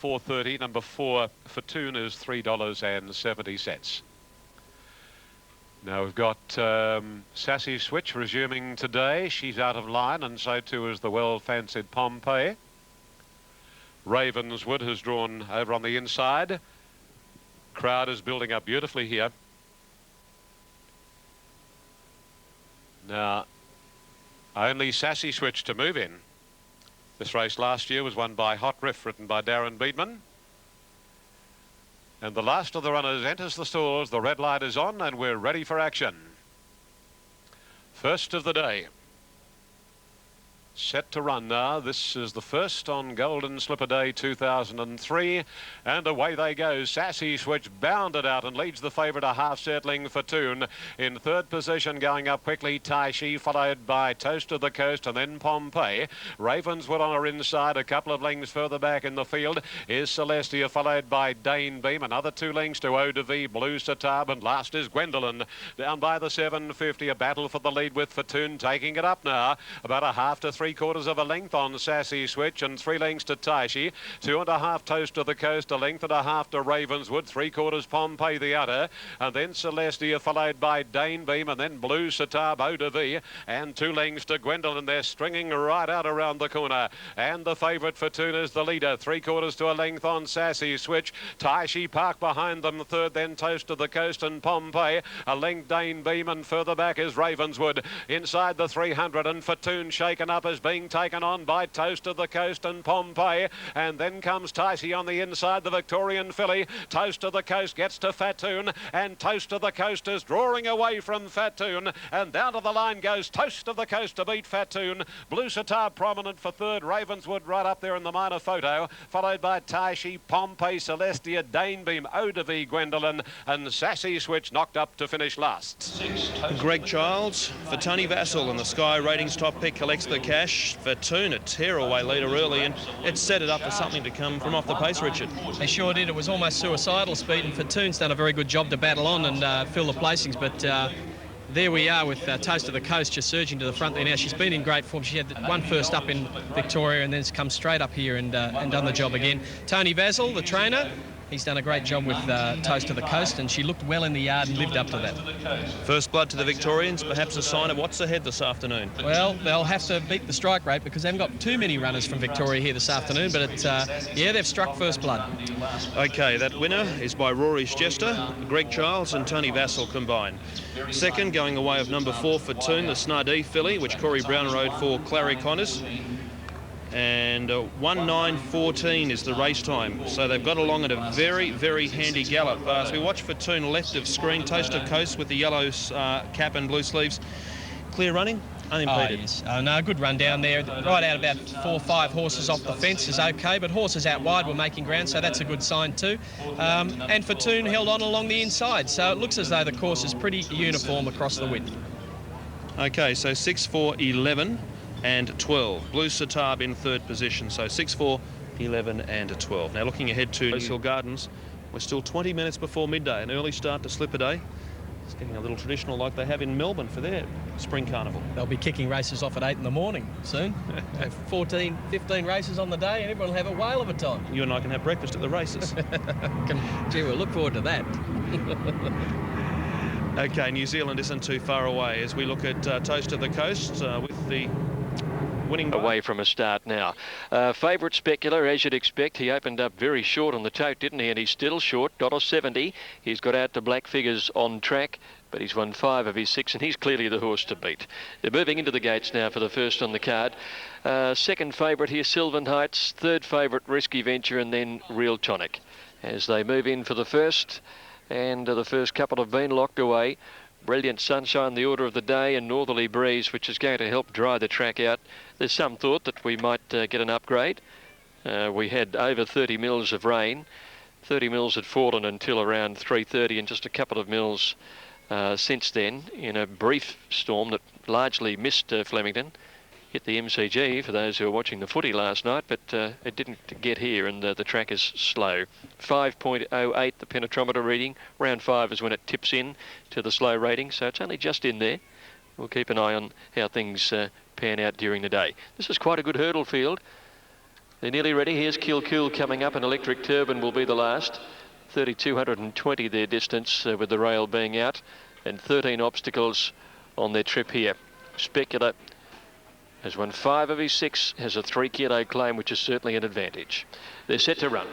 4.30. Number 4 Fortune is $3.70. Now we've got Sassy Switch resuming today. She's out of line, and so too is the well-fancied Pompeii. Ravenswood has drawn over on the inside. Crowd is building up beautifully here. Now, only Sassy Switch to move in. This race last year was won by Hot Riff, written by Darren Beedman. And the last of the runners enters the stalls. The red light is on and we're ready for action. First of the day. Set to run now. This is the first on Golden Slipper Day 2003. And away they go. Sassy Switch bounded out and leads the favourite, a half-settling Fortune. In third position, going up quickly, Taishi, followed by Toast of the Coast and then Pompeii. Ravenswood on her inside. A couple of lengths further back in the field is Celestia, followed by Dane Beam. Another 2 lengths to Eau de Vie, Blue Satab, and last is Gwendolyn. Down by the 750, a battle for the lead with Fortune taking it up now. About a half to 3/4 of a length on Sassy Switch and 3 lengths to Taishi. 2.5 Toast of the Coast, a length and a half to Ravenswood, 3/4 Pompeii the other, and then Celestia, followed by Dane Beam, and then Blue Satab, Eau de Vie, and 2 lengths to Gwendolyn. They're stringing right out around the corner, and the favourite Fortune is the leader, 3/4 to a length on Sassy Switch. Taishi Park behind them, third, then Toast of the Coast and Pompeii, a length Dane Beam, and further back is Ravenswood. Inside the 300, and Fortune shaken up as being taken on by Toast of the Coast and Pompeii, and then comes Taishi on the inside, the Victorian filly. Toast of the Coast gets to Fatoon, and Toast of the Coast is drawing away from Fatoon, and down to the line goes Toast of the Coast to beat Fatoon. Blue Satar prominent for third, Ravenswood right up there in the minor photo, followed by Taishi, Pompeii, Celestia, Dane Beam, Eau de Vie, Gwendolyn, and Sassy Switch knocked up to finish last. Greg Childs for Tony Vassell, and the Sky Ratings top pick collects the cash. Fortune, a tearaway leader early, and it set it up for something to come from off the pace, Richard. They sure did. It was almost suicidal speed, and Fortune's done a very good job to battle on and fill the placings, but there we are with Toast of the Coast just surging to the front there now. She's been in great form. She had one first up in Victoria and then has come straight up here and done the job again. Tony Vassell, the trainer, he's done a great job with Toast of the Coast, and she looked well in the yard and lived up to that. First blood to the Victorians, perhaps a sign of what's ahead this afternoon. Well, they'll have to beat the strike rate because they haven't got too many runners from Victoria here this afternoon, but it's, yeah, they've struck first blood. OK, that winner is by Rory's Jester, Greg Childs and Tony Vassell combined. Second, going away of number 4 Fortune, the Snardee filly, which Corey Brown rode for Clary Connors. And 1:9:14 is the race time, so they've got along at a very, very handy gallop. As we watch Fortune left of screen, Toast of Coast with the yellow cap and blue sleeves. Clear running, unimpeded. Oh, yes. No, good run down there. Right out about 4 or 5 horses off the fence is okay, but horses out wide were making ground, so that's a good sign too. And Fortune held on along the inside, so it looks as though the course is pretty uniform across the width. Okay, so 6, 4, 11. And 12. Blue Satab in third position. So 6, 4, 11 and 12. Now looking ahead to Rosehill Gardens, we're still 20 minutes before midday. An early start to Slipper Day. It's getting a little traditional like they have in Melbourne for their spring carnival. They'll be kicking races off at 8 in the morning soon. 14, 15 races on the day, and everyone will have a whale of a time. You and I can have breakfast at the races. Gee, we'll look forward to that. OK, New Zealand isn't too far away as we look at Toast of the Coast with the winning away from a start now. Favourite Specular, as you'd expect, he opened up very short on the tote, didn't he? And he's still short, $1.70. He's got out to black figures on track, but he's won 5 of his 6, and he's clearly the horse to beat. They're moving into the gates now for the first on the card. Second favourite here, Sylvan Heights. Third favourite, Risky Venture, and then Real Tonic. As they move in for the first, and the first couple have been locked away. Brilliant Sunshine, the order of the day, and Northerly Breeze, which is going to help dry the track out. There's some thought that we might get an upgrade. We had over 30 mils of rain. 30 mils had fallen until around 3:30, and just a couple of mils since then in a brief storm that largely missed Flemington. Hit the MCG for those who were watching the footy last night, but it didn't get here, and the track is slow. 5.08 the penetrometer reading. Round 5 is when it tips in to the slow rating, so it's only just in there. We'll keep an eye on how things pan out during the day. This is quite a good hurdle field. They're nearly ready. Here's Kilcool coming up, and Electric Turban will be the last. 3,220 their distance with the rail being out, and 13 obstacles on their trip here. Specula has won 5 of his 6, has a 3 kilo claim, which is certainly an advantage. They're set to run.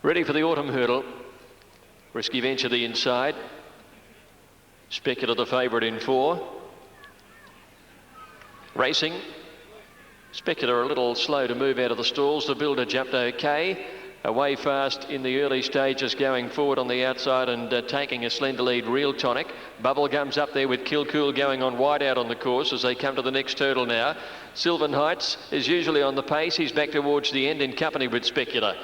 Ready for the autumn hurdle. Risky Venture the inside. Specula the favourite in 4. Racing. Specula a little slow to move out of the stalls. The Builder jumped okay. Away fast in the early stages, going forward on the outside and taking a slender lead, Real Tonic. Bubblegum's up there with Kilcool going on wide out on the course as they come to the next hurdle now. Sylvan Heights is usually on the pace. He's back towards the end in company with Specula.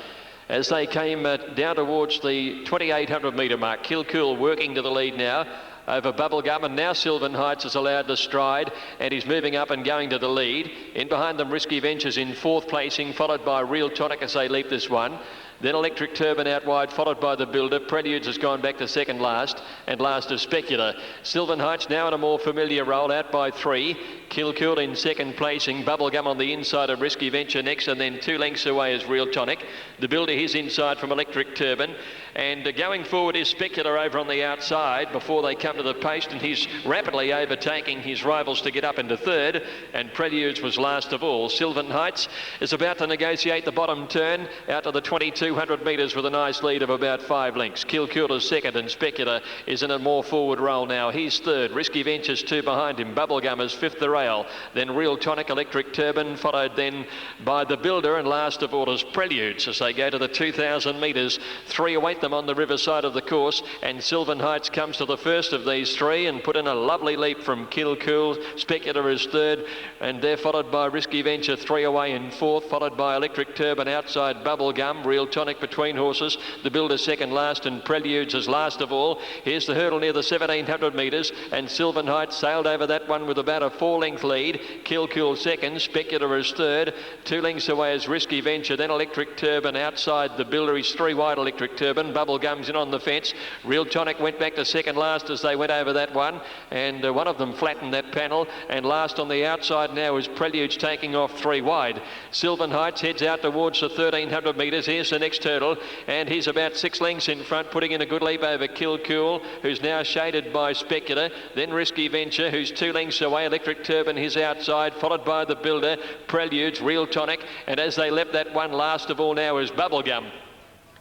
As they came down towards the 2,800 metre mark, Kilcool working to the lead now over Bubblegum, and now Sylvan Heights is allowed to stride and he's moving up and going to the lead. In behind them, Risky Ventures in 4th placing, followed by Real Tonic as they leap this one. Then Electric Turban out wide, followed by the Builder. Preludes has gone back to second last, and last is Specula. Sylvan Heights now in a more familiar role, out by 3. Kilcool in 2nd placing. Bubblegum on the inside of Risky Venture next, and then 2 lengths away is Real Tonic. The Builder, his inside from Electric Turban. And going forward is Specula over on the outside before they come to the post, and he's rapidly overtaking his rivals to get up into 3rd, and Preludes was last of all. Sylvan Heights is about to negotiate the bottom turn out to the 2,200 metres with a nice lead of about 5 lengths. Kilcool is 2nd, and Specula is in a more forward role now. He's 3rd. Risky Ventures 2 behind him. Bubblegum is 5th the rail. Then Real Tonic, Electric Turban, followed then by the Builder, and last of all is Preludes as they go to the 2,000 metres. 3 await them on the riverside of the course, and Sylvan Heights comes to the first of these 3 and put in a lovely leap from Kilcool. Specula is 3rd, and they're followed by Risky Venture 3 away in 4th, followed by Electric Turban outside Bubblegum. Real Tonic between horses. The Builder second last, and Preludes is last of all. Here's the hurdle near the 1,700 metres, and Sylvan Heights sailed over that one with about a 4-length lead. Kilcool 2nd, Specula is 3rd. 2 lengths away is Risky Venture, then Electric Turban outside the Builder. He's 3 wide, Electric Turban. Bubblegum's in on the fence. Real Tonic went back to second last as they went over that one, and one of them flattened that panel, and last on the outside now is Preludes taking off 3 wide. Sylvan Heights heads out towards the 1,300 metres. Here's the next hurdle, and he's about 6 lengths in front, putting in a good leap over Kilcool, who's now shaded by Specula. Then Risky Venture, who's 2 lengths away. Electric Turban, his outside, followed by the Builder, Preludes, Real Tonic, and as they left that one, last of all now is Bubblegum.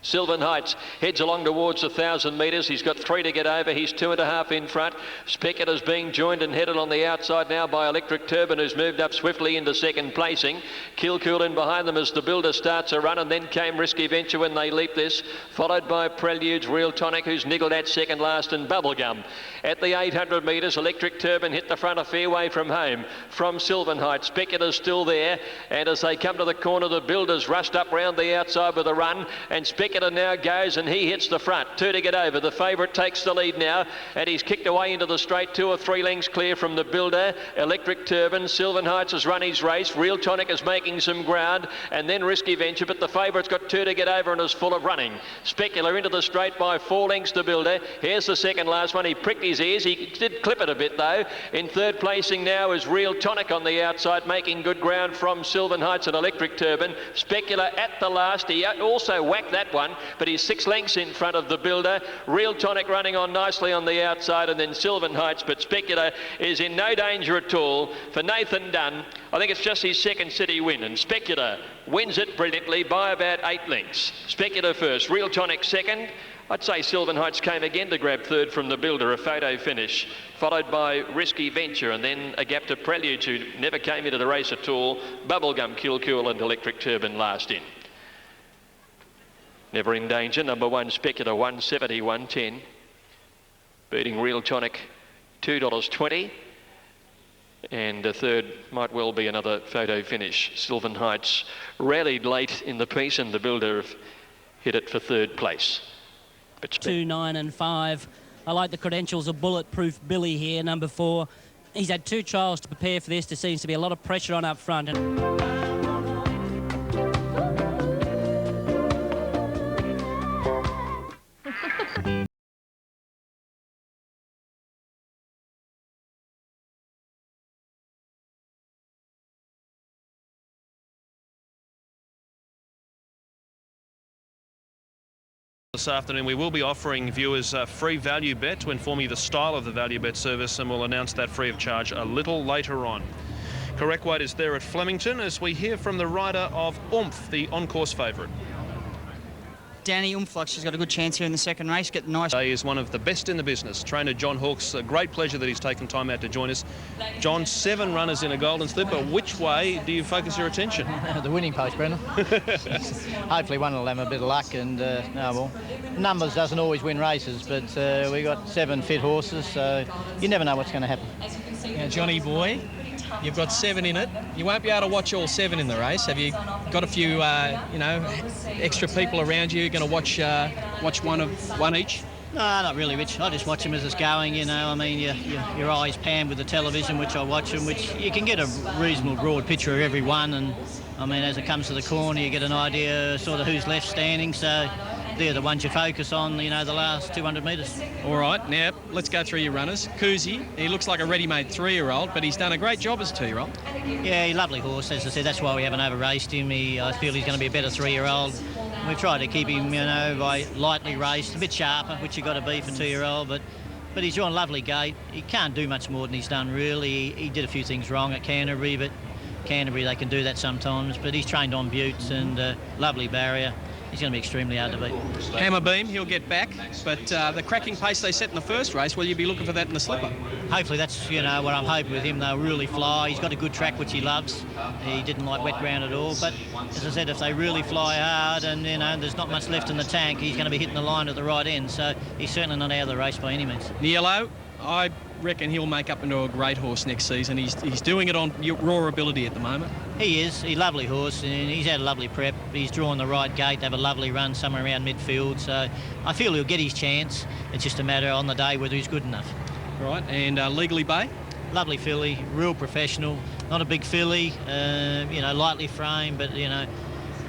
Sylvan Heights heads along towards 1,000 metres. He's got 3 to get over. He's 2.5 in front. Specula's being joined and headed on the outside now by Electric Turban, who's moved up swiftly into 2nd placing. Kilcool in behind them as the Builder starts a run, and then came Risky Venture when they leap this, followed by Preludes, Real Tonic, who's niggled at second last, and Bubblegum. At the 800 metres, Electric Turban hit the front a fair way from home from Sylvan Heights. Specula's still there, and as they come to the corner, the Builder's rushed up round the outside with a run, and Specula now goes and he hits the front. 2 to get over. The favourite takes the lead now, and he's kicked away into the straight. 2 or 3 lengths clear from the Builder. Electric Turban. Sylvan Heights has run his race. Real Tonic is making some ground, and then Risky Venture, but the favourite's got 2 to get over and is full of running. Specula into the straight by 4 lengths to Builder. Here's the second last one. He pricked his ears. He did clip it a bit though. In 3rd placing now is Real Tonic on the outside, making good ground from Sylvan Heights and Electric Turban. Specula at the last. He also whacked that one, but he's 6 lengths in front of the Builder. Real Tonic running on nicely on the outside, and then Sylvan Heights, but Specula is in no danger at all. For Nathan Dunn, I think it's just his 2nd city win, and Specula wins it brilliantly by about 8 lengths. Specula first, Real Tonic 2nd. I'd say Sylvan Heights came again to grab 3rd from the Builder, a photo finish, followed by Risky Venture, and then a gap to Prelude, who never came into the race at all. Bubblegum, Kilcool and Electric Turban last in. Never in danger. Number 1, Specula, 170, 110. Beating Real Tonic, $2.20. And a 3rd might well be another photo finish. Sylvan Heights rallied late in the piece, and the Builder hit it for 3rd place. But 2, 9 and 5. I like the credentials of Bulletproof Billy here, number 4. He's had 2 trials to prepare for this. There seems to be a lot of pressure on up front. This afternoon we will be offering viewers a free value bet to inform you the style of the value bet service, and we'll announce that free of charge a little later on. Correct weight is there at Flemington as we hear from the rider of Oomph, the on-course favourite. Danny Umflux, she's got a good chance here in the second race. Get the nice. He is one of the best in the business. Trainer John Hawkes, a great pleasure that he's taken time out to join us. John, 7 runners in a golden slipper. Which way do you focus your attention? The winning post, Brendan. Hopefully one will have a bit of luck, and numbers doesn't always win races, but we got 7 fit horses, so you never know what's going to happen. Now, Johnny boy, you've got 7 in it. You won't be able to watch all 7 in the race. Have you got a few, extra people around you? You're going to watch one each? No, not really, Rich. I just watch them as it's going, I mean, your eyes pan with the television, which I watch them, which you can get a reasonable broad picture of every one, and, I mean, as it comes to the corner, you get an idea sort of who's left standing, so they're the ones you focus on, the last 200 metres. All right, now let's go through your runners. Kuzi, he looks like a ready-made 3-year-old, but he's done a great job as a 2-year-old. Yeah, lovely horse, as I said, that's why we haven't over-raced him. I feel he's going to be a better 3-year-old. We've tried to keep him, by lightly raced, a bit sharper, which you've got to be for 2-year-old, but he's drawn a lovely gate. He can't do much more than he's done, really. He did a few things wrong at Canterbury, but Canterbury, they can do that sometimes, but he's trained on Buttes and lovely barrier. He's going to be extremely hard to beat. Hammer Beam, he'll get back, but the cracking pace they set in the first race, will you be looking for that in the slipper? Hopefully that's, what I'm hoping with him. They'll really fly. He's got a good track, which he loves. He didn't like wet ground at all, but as I said, if they really fly hard and, there's not much left in the tank, he's going to be hitting the line at the right end, so he's certainly not out of the race by any means. Niello, I reckon he'll make up into a great horse next season. He's doing it on raw ability at the moment. He is. He's a lovely horse, and he's had a lovely prep. He's drawn the right gate, have a lovely run somewhere around midfield, so I feel he'll get his chance. It's just a matter on the day whether he's good enough. Right, and Legally Bay? Lovely filly, real professional, not a big filly, lightly framed, but,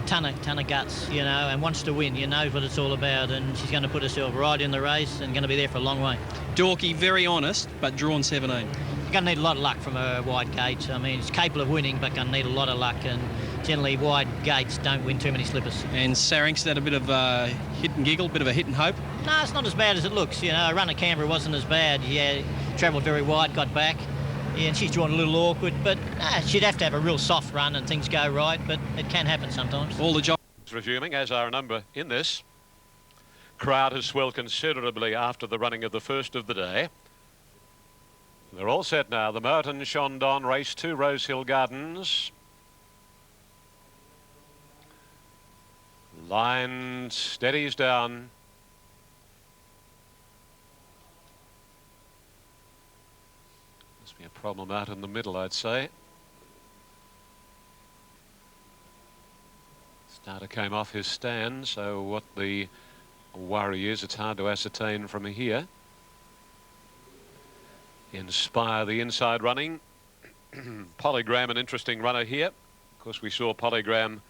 ton of guts, and wants to win. Knows what it's all about, and she's going to put herself right in the race and going to be there for a long way. Dorky, very honest, but drawn 17. You're going to need a lot of luck from a wide gate. I mean, it's capable of winning, but going to need a lot of luck, and generally wide gates don't win too many slippers. And Sarring's had a bit of a hit and giggle, bit of a hit and hope? No, it's not as bad as it looks. A run at Canberra wasn't as bad. Yeah, travelled very wide, got back. Yeah, and she's drawn a little awkward, but she'd have to have a real soft run and things go right, but it can happen sometimes. All the job. Resuming, as our number in this. Crowd has swelled considerably after the running of the first of the day. They're all set now. The Moet and Chandon race to Rosehill Gardens. Line steadies down. Must be a problem out in the middle, I'd say. Starter came off his stand, so what the worry is, it's hard to ascertain from here. Inspire the inside running. Polygram, an interesting runner here. Of course, we saw Polygram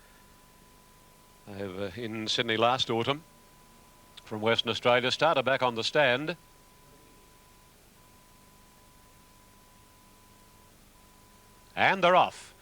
over in Sydney last autumn from Western Australia. Starter back on the stand. And they're off.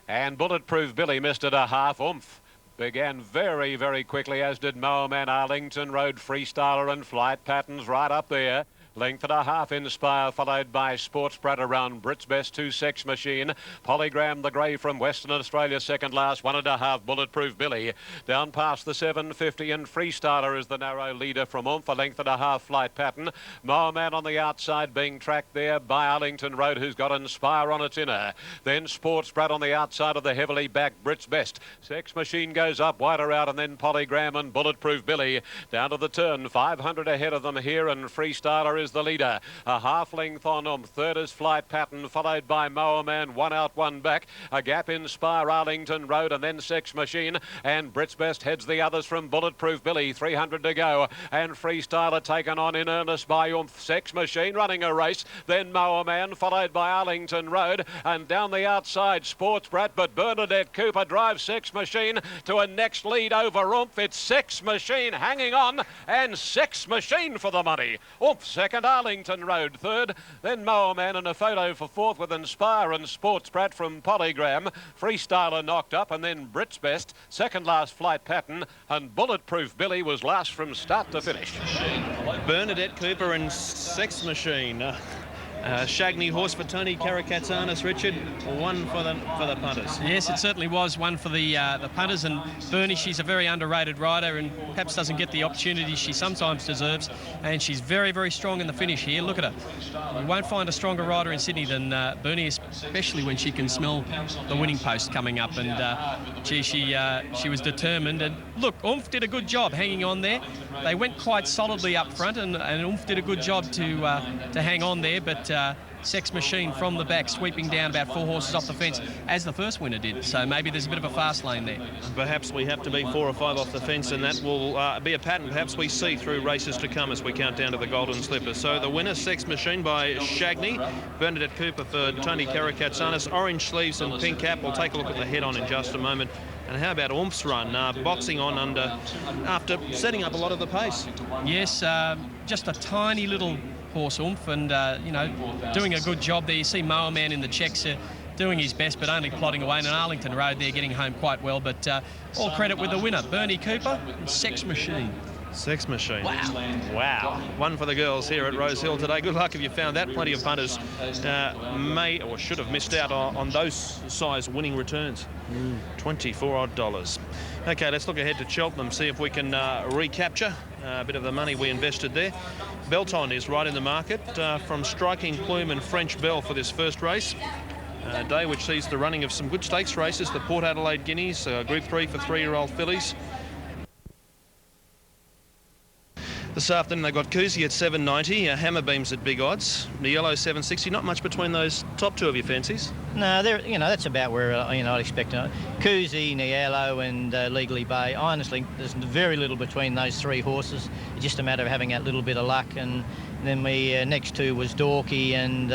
And Bulletproof Billy missed it a half. Oomph began very, very quickly, as did Moorman, Arlington Road, Freestyler and Flight Patterns right up there. Length and a half Inspire, followed by Sports Brat around Brits Best 2 Sex Machine. Polygram the grey from Western Australia second last, 1.5 Bulletproof Billy. Down past the 750 and Freestyler is the narrow leader from Oomph, a length and a half Flight Pattern. Moorman on the outside being tracked there by Arlington Road, who's got Inspire on its inner. Then Sports Brat on the outside of the heavily backed Brits Best. Sex Machine goes up wider out, and then Polygram and Bulletproof Billy down to the turn. 500 ahead of them here, and Freestyler is the leader. A half length on them. Third is Flight Pattern, followed by Moorman. One out, one back. A gap Inspire, Arlington Road, and then Sex Machine. And Brits Best heads the others from Bulletproof Billy. 300 to go. And Freestyler taken on in earnest by Oomph. Sex Machine running a race. Then Moorman, followed by Arlington Road. And down the outside, Sports Brat. But Bernadette Cooper drives Sex Machine to a next lead over Oomph. It's Sex Machine hanging on. And Sex Machine for the money. Oomph, second. second, Arlington Road third, then Moorman in a photo for fourth with Inspire and Sports Brat from Polygram. Freestyler knocked up, and then Brit's Best, second last Flight Pattern, and Bulletproof Billy was last from start to finish. Bernadette Cooper and Sex Machine. Shagney horse for Tony Karakatsanis, Richard. One for the punters. Yes, it certainly was one for the punters. And Bernie, she's a very underrated rider and perhaps doesn't get the opportunity she sometimes deserves. And she's very, very strong in the finish here. Look at her. You won't find a stronger rider in Sydney than Bernie, especially when she can smell the winning post coming up. And she was determined. And look, Oomph did a good job hanging on there. They went quite solidly up front, and Oomph did a good job to hang on there. But Sex Machine from the back, sweeping down about 4 horses off the fence, as the first winner did. So maybe there's a bit of a fast lane there. Perhaps we have to be 4 or 5 off the fence, and that will be a pattern perhaps we see through races to come as we count down to the Golden Slipper. So the winner, Sex Machine by Shagney, Bernadette Cooper for Tony Karakatsanis, orange sleeves and pink cap. We'll take a look at the head-on in just a moment. And how about Oomp's run, boxing on after setting up a lot of the pace? Yes, just a tiny little horse, Oomph, and doing a good job there. You see Moorman in the checks doing his best, but only plodding away. And Arlington Road there getting home quite well. But all credit with the winner, Bernie Cooper and Sex Machine. Sex Machine. Wow. One for the girls here at Rosehill today. Good luck if you found that. Plenty of punters may or should have missed out on those size winning returns. $24 odd. Okay, let's look ahead to Cheltenham, see if we can recapture a bit of the money we invested there. Belton is right in the market from Striking Plume and French Bell for this first race. A day which sees the running of some good stakes races, the Port Adelaide Guineas, Group 3 for 3-year-old fillies. This afternoon they've got Koozie at $7.90, Hammerbeams at big odds, the yellow $7.60. Not much between those top 2 of your fancies. No, that's about where I'd expect it. Koozie, Niello and Legally Bay. Honestly, there's very little between those 3 horses. It's just a matter of having that little bit of luck. And then we next 2 was Dorky and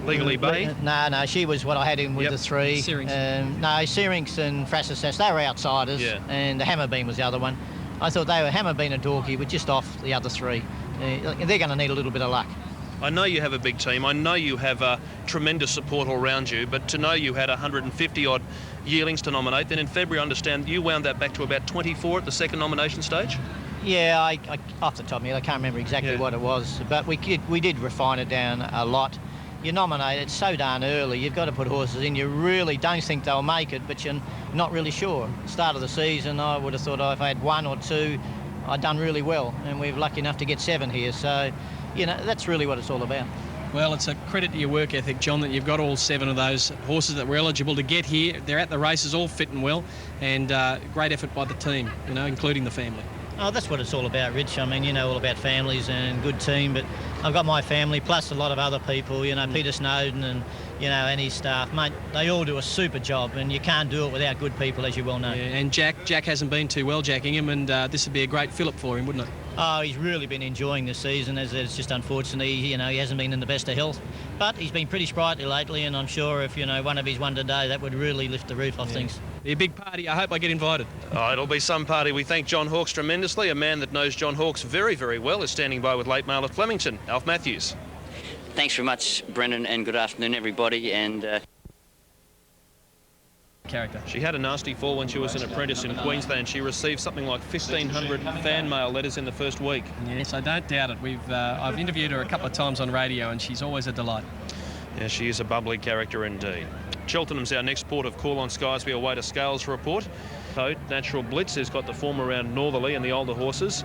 Legally Bay? No, she was what I had in with the 3. Syrinx and Frassasas, they were outsiders, and the Hammerbeam was the other one. I thought they were Hammerbeam and Dorky, were just off the other 3. They're going to need a little bit of luck. I know you have a big team. I know you have tremendous support all around you, but to know you had 150-odd yearlings to nominate, then in February, I understand you wound that back to about 24 at the second nomination stage? Yeah, I off the top of my head, I can't remember exactly what it was, but we did refine it down a lot. You nominate it so darn early, you've got to put horses in. You really don't think they'll make it, but you're not really sure. Start of the season, I would have thought if I had 1 or 2, I'd done really well, and we're lucky enough to get 7 here. So, that's really what it's all about. Well, it's a credit to your work ethic, John, that you've got all 7 of those horses that were eligible to get here. They're at the races, all fit and well, and great effort by the team, including the family. Oh, that's what it's all about, Rich. I mean, all about families and good team, but I've got my family plus a lot of other people, Peter Snowden and, and his staff. Mate, they all do a super job, and you can't do it without good people, as you well know. Yeah, and Jack hasn't been too well, Jack Ingham, and this would be a great fill-up for him, wouldn't it? Oh, he's really been enjoying this season, as it's just unfortunately, he hasn't been in the best of health. But he's been pretty sprightly lately, and I'm sure if, one of his won today, that would really lift the roof off things. Be a big party. I hope I get invited. Oh, it'll be some party. We thank John Hawkes tremendously. A man that knows John Hawkes very, very well is standing by with late mail at Flemington. Alf Matthews. Thanks very much, Brendan, and good afternoon, everybody. And character. She had a nasty fall when she was an apprentice in Queensland. She received something like 1,500 fan mail letters in the first week. Yes, I don't doubt it. I've interviewed her a couple of times on radio, and she's always a delight. Yeah, she is a bubbly character indeed. Cheltenham's our next port of call on skies. We await a scales report. Natural Blitz has got the form around Northerly and the older horses.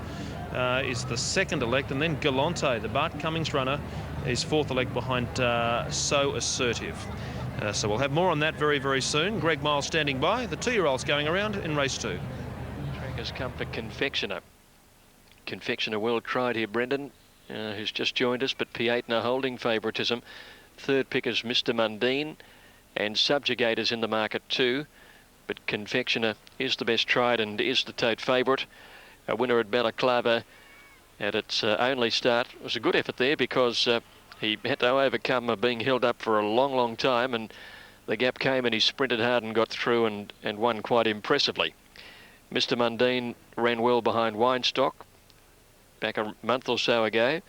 Is the second elect, and then Galante, the Bart Cummings runner, is fourth elect behind So Assertive. So we'll have more on that very, very soon. Greg Miles standing by. The 2-year-olds going around in race 2. Track has come for Confectioner. Confectioner well tried here, Brendan, who's just joined us, but P8 no holding favouritism. Third pick is Mr. Mundine, and Subjugators in the market too. But Confectioner is the best tried and is the tote favourite. A winner at Balaclava at its only start. It was a good effort there because he had to overcome being held up for a long, long time, and the gap came and he sprinted hard and got through and won quite impressively. Mr. Mundine ran well behind Weinstock. back a month or so ago.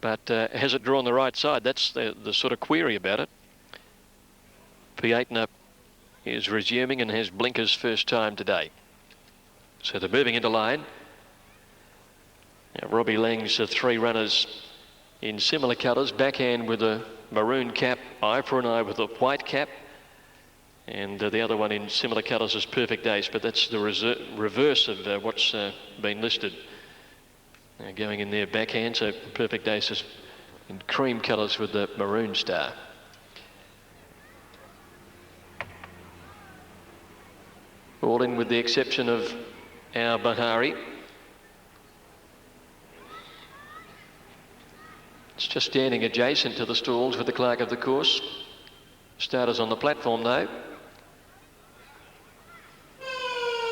But has it drawn the right side? That's the sort of query about it. Pietna is resuming and has blinkers first time today. So they're moving into line. Now, Robbie Lang's 3 runners in similar colours. Backhand with a maroon cap, eye for an eye with a white cap. And the other one in similar colours is Perfect Ace, but that's the reverse of what's been listed. Going in there backhand, so Perfect Ace is in cream colours with the maroon star. All in with the exception of our Bahari. It's just standing adjacent to the stalls with the clerk of the course. Starters on the platform though.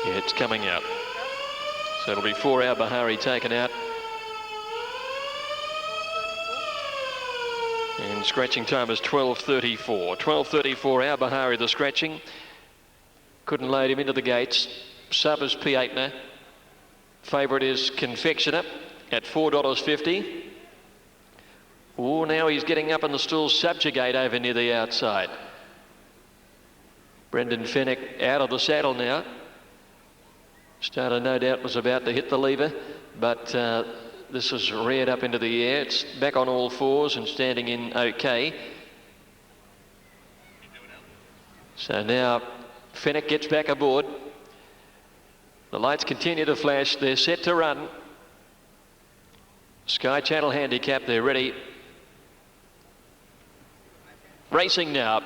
Yeah, it's coming out. So it'll be 4 Our Bahari taken out. And scratching time is 12:34. 12:34 Our Bahari the scratching. Couldn't load him into the gates. Sub is Pietna. Favourite is Confectioner at $4.50. Oh, now he's getting up in the stall. Subjugate over near the outside. Brendan Fenwick out of the saddle now. Starter no doubt was about to hit the lever, but this is reared up into the air. It's back on all fours and standing in okay. So now Fenwick gets back aboard. The lights continue to flash. They're set to run. Sky Channel handicap, they're ready. Racing now.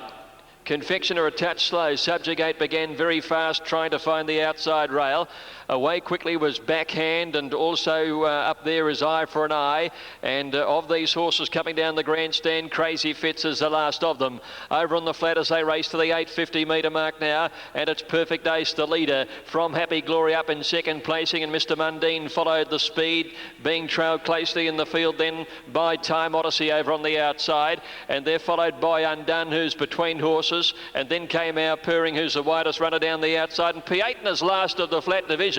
Confectioner a touch slow. Subjugate began very fast trying to find the outside rail. Away quickly was Backhand, and also up there is Eye for an Eye. And of these horses coming down the grandstand, Crazy Fits is the last of them. Over on the flat as they race to the 850 metre mark now, and it's Perfect Ace the leader from Happy Glory up in second placing, and Mr Mundine followed the speed, being trailed closely in the field then by Time Odyssey over on the outside, and they're followed by Undone, who's between horses, and then came Our Purring, who's the widest runner down the outside, and Pietna's last of the flat division.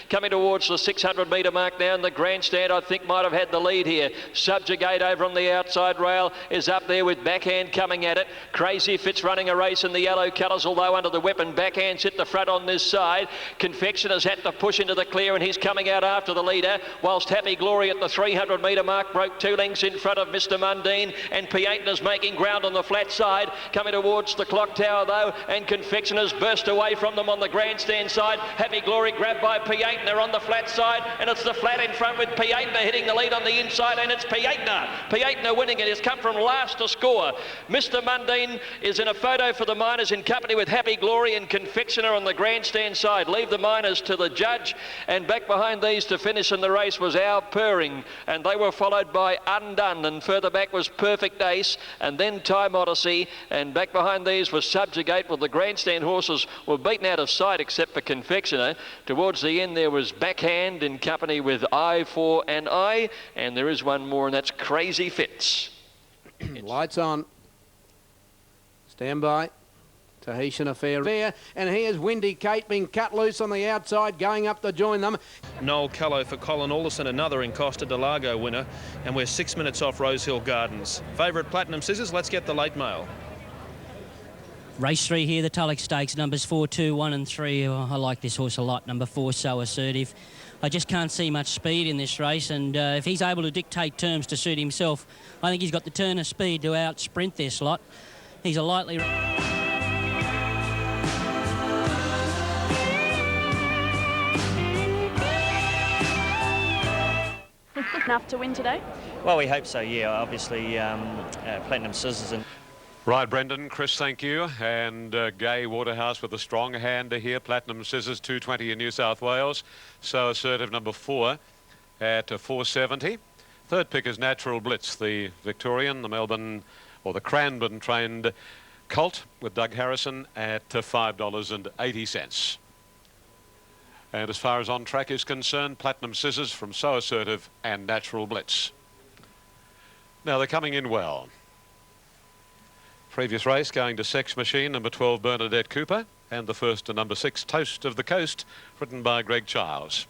Coming towards the 600 metre mark now in the grandstand, I think might have had the lead here. Subjugate over on the outside rail is up there with Backhand coming at it. Crazy Fits running a race in the yellow colours, although under the weapon. Backhand's hit the front on this side. Confectioner's had to push into the clear, and he's coming out after the leader, whilst Happy Glory at the 300 metre mark broke 2 lengths in front of Mr Mundine, and Pietna's making ground on the flat side. Coming towards the clock tower though, and Confectioner's burst away from them on the grandstand side. Happy Glory grabbed by Pietna on the flat side, and it's the flat in front with Pietna hitting the lead on the inside, and it's Pietna. Pietna winning it. Has come from last to score. Mr Mundine is in a photo for the minors in company with Happy Glory and Confectioner on the grandstand side. Leave the minors to the judge, and back behind these to finish in the race was Our Purring, and they were followed by Undone, and further back was Perfect Ace, and then Time Odyssey, and back behind these was Subjugate. Well, the grandstand horses were beaten out of sight except for Confectioner. Towards the end there was Backhand in company with Eye for an Eye, and there is one more, and that's Crazy Fits. Lights on. Stand by. Tahitian Affair there, and here's Windy Kate being cut loose on the outside, going up to join them. Noel Callow for Colin Alderson, another in Costa de Lago winner, and we're 6 minutes off Rosehill Gardens. Favourite Platinum Scissors, let's get the late mail. Race 3 here, the Tulloch Stakes, numbers 4, 2, 1 and 3. Oh, I like this horse a lot. Number 4, So Assertive. I just can't see much speed in this race, and if he's able to dictate terms to suit himself, I think he's got the turn of speed to out-sprint this lot. He's a lightly... Enough to win today? Well, we hope so, yeah. Obviously, Platinum Scissors and... Right, Brendan, Chris, thank you. And Gay Waterhouse with a strong hand here. Platinum Scissors, 220 in New South Wales. So Assertive, number 4 at 470. Third pick is Natural Blitz, the Victorian, the Melbourne, or the Cranbourne trained colt with Doug Harrison at $5.80. And as far as on track is concerned, Platinum Scissors from So Assertive and Natural Blitz. Now they're coming in well. Previous race going to Sex Machine, number 12 Bernadette Cooper, and the first to number 6 Toast of the Coast, written by Greg Childs.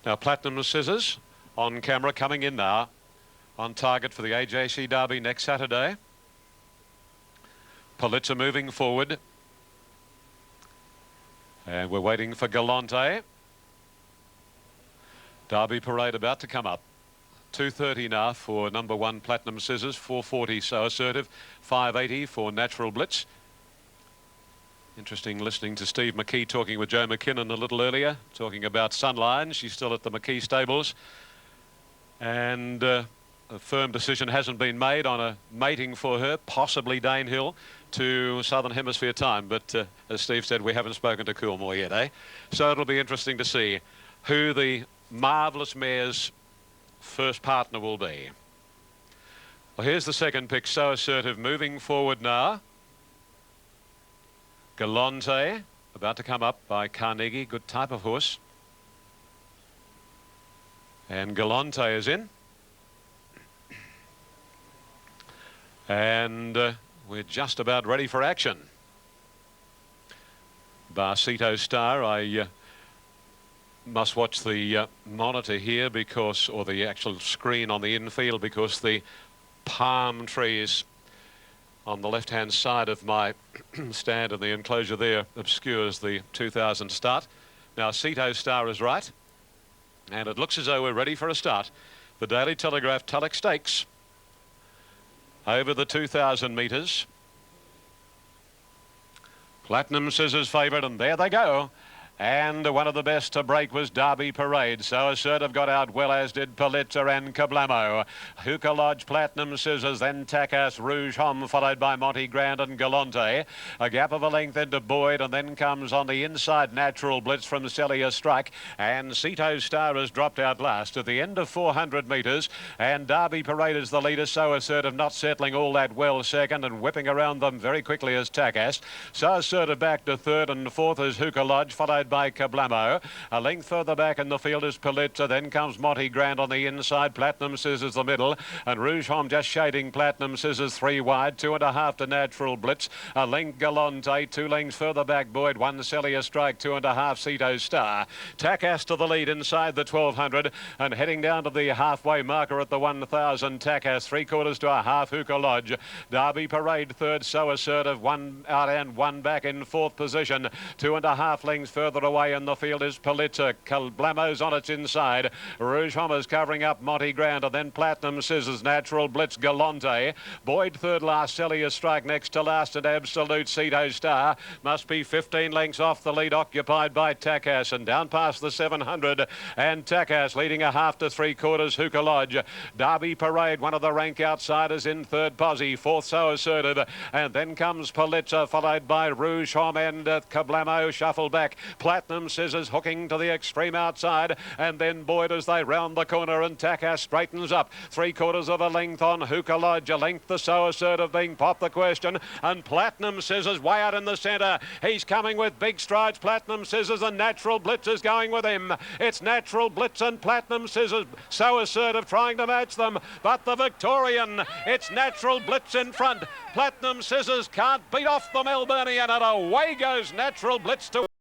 Now Platinum Scissors on camera, coming in now, on target for the AJC Derby next Saturday. Pulitzer moving forward. And we're waiting for Galante. Derby Parade about to come up. 2:30 now for number 1 Platinum Scissors, 4:40 So Assertive, 5:80 for Natural Blitz. Interesting listening to Steve McKee talking with Joe McKinnon a little earlier, talking about Sunline. She's still at the McKee stables. And a firm decision hasn't been made on a mating for her, possibly Danehill, to Southern Hemisphere time. But as Steve said, we haven't spoken to Coolmore yet, eh? So it'll be interesting to see who the Marvellous Mare's first partner will be. Well, here's the second pick, So Assertive, moving forward now. Galante, about to come up by Carnegie, good type of horse. And Galante is in. And we're just about ready for action. Barcito Star, I must watch the monitor here because, or the actual screen on the infield, because the palm trees on the left-hand side of my stand in the enclosure there obscures the 2000 start. Now, Cito Star is right, and it looks as though we're ready for a start. The Daily Telegraph Tulloch Stakes over the 2,000 metres. Platinum Scissors favourite, and there they go. And one of the best to break was Derby Parade. So Assertive got out well, as did Pulitzer and Kablamo. Hookah Lodge, Platinum Scissors, then Takas, Rouge Homme, followed by Monty Grand and Galante. A gap of a length into Boyd, and then comes on the inside Natural Blitz from Celia Strike. And Cito Star has dropped out last at the end of 400 metres. And Derby Parade is the leader. So Assertive not settling all that well second, and whipping around them very quickly as Takas. So Assertive back to third, and fourth is Hookah Lodge, followed by Kablamo. A length further back in the field is Pulitzer. Then comes Monty Grand on the inside. Platinum Scissors the middle. And Rouge Homme just shading Platinum Scissors 3 wide. 2.5 to Natural Blitz. A length Galante. 2 lengths further back Boyd. 1 Celia Strike. 2.5 Cito Star. Takas to the lead inside the 1200. And heading down to the halfway marker at the 1000. Takas 3/4 to a half. Hookah Lodge. Derby Parade third. So Assertive 1 out and 1 back in fourth position. 2.5 lengths further away in the field is Pulitzer. Kablamo's on its inside. Rouge Homme is covering up Monty Grand, and then Platinum Scissors, Natural Blitz, Galante. Boyd third last, Celia Strike next to last, and Absolute Cito Star must be 15 lengths off the lead, occupied by Takas, and down past the 700, and Takas leading a half to 3/4 Hookah Lodge. Derby Parade, one of the rank outsiders in third posse, fourth So Assertive, and then comes Pulitzer, followed by Rouge Homme and Kablamo shuffle back. Platinum Scissors hooking to the extreme outside, and then Boyd as they round the corner, and Takas straightens up 3/4 of a length on Hookah Lodge. A length the So Assertive being popped the question, and Platinum Scissors way out in the centre. He's coming with big strides, Platinum Scissors, and Natural Blitz is going with him. It's Natural Blitz and Platinum Scissors. So Assertive trying to match them, but the Victorian, it's Natural Blitz in front. Platinum Scissors can't beat off the Melburnian, and away goes Natural Blitz to